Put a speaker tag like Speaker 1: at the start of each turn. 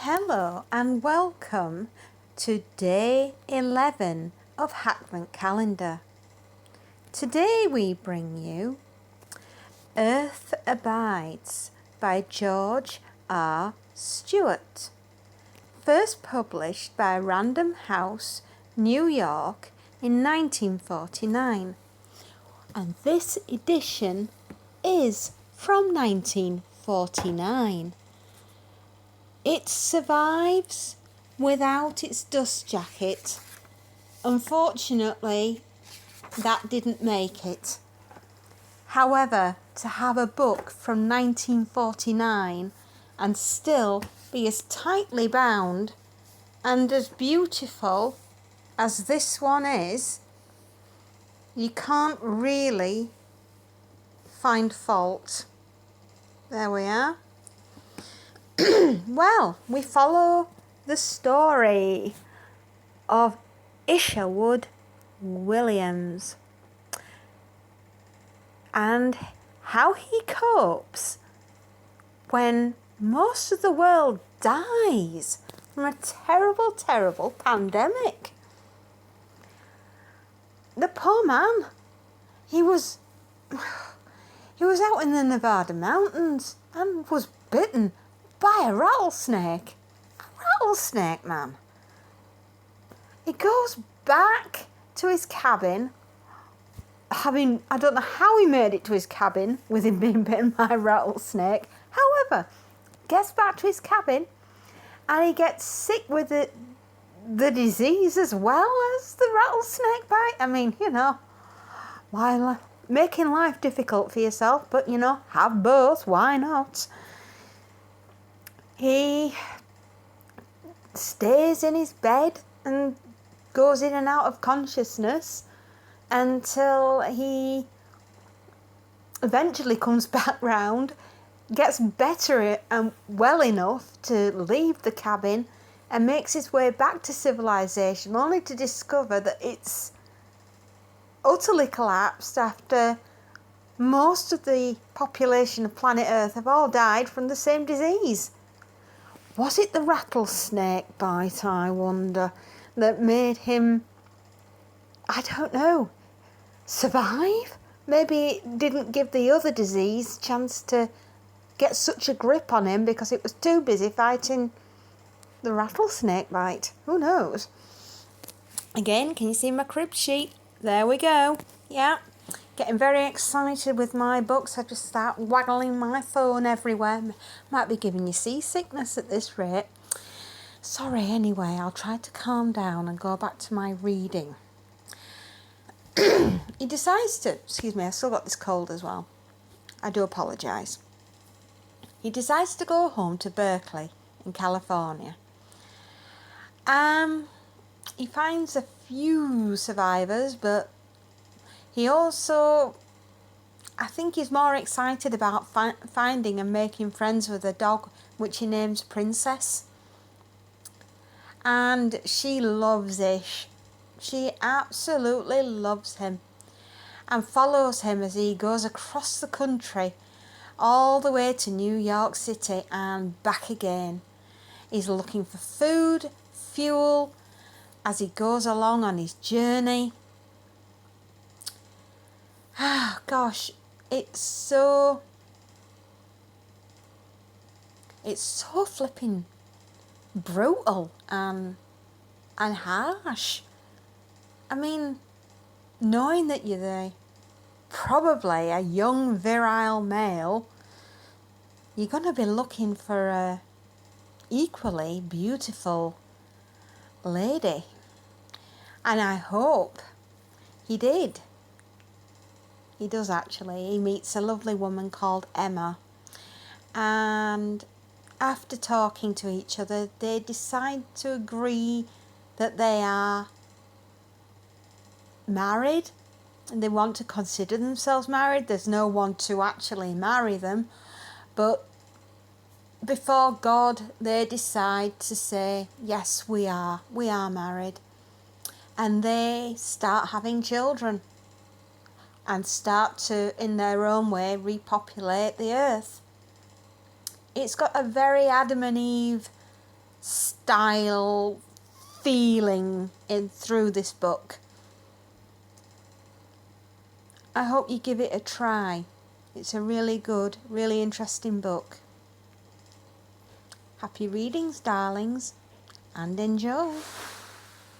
Speaker 1: Hello and welcome to day 11 of Hackvent calendar. Today we bring you Earth Abides by George R. Stewart, first published by Random House, New York in 1949, and this edition is from 1949. It survives without its dust jacket. Unfortunately, that didn't make it. However, to have a book from 1949 and still be as tightly bound and as beautiful as this one is, you can't really find fault. There we are. Well, we follow the story of Isherwood Williams and how he copes when most of the world dies from a terrible, terrible pandemic. The poor man, he was out in the Nevada mountains and was bitten by a rattlesnake. A rattlesnake, man. He goes back to his cabin, I don't know how he made it to his cabin with him being bitten by a rattlesnake. However, gets back to his cabin and he gets sick with the disease as well as the rattlesnake bite. I mean, while making life difficult for yourself, but have both, why not? He stays in his bed and goes in and out of consciousness until he eventually comes back round, gets better and well enough to leave the cabin and makes his way back to civilization, only to discover that it's utterly collapsed after most of the population of planet Earth have all died from the same disease. Was it the rattlesnake bite, I wonder, that made him, I don't know, survive? Maybe it didn't give the other disease a chance to get such a grip on him because it was too busy fighting the rattlesnake bite. Who knows? Again, can you see my crib sheet? There we go. Yeah. Getting very excited with my books. I just start waggling my phone everywhere. Might be giving you seasickness at this rate. Sorry anyway, I'll try to calm down and go back to my reading. He decides to, excuse me, I still got this cold as well. I do apologise. He decides to go home to Berkeley in California. He finds a few survivors, but he also, I think he's more excited about finding and making friends with a dog, which he names Princess. And she loves Ish. She absolutely loves him and follows him as he goes across the country all the way to New York City and back again. He's looking for food, fuel, as he goes along on his journey. Ah, gosh, it's so flipping brutal and harsh. I mean, knowing that you're probably a young virile male, you're going to be looking for a equally beautiful lady. And I hope he did. He does actually. He meets a lovely woman called Emma. And after talking to each other, they decide to agree that they are married and they want to consider themselves married. There's no one to actually marry them, but before God they decide to say, yes, we are married. And they start having children and start to, in their own way, repopulate the earth. It's got a very Adam and Eve style feeling through this book. I hope you give it a try. It's a really good, really interesting book. Happy readings, darlings, and enjoy.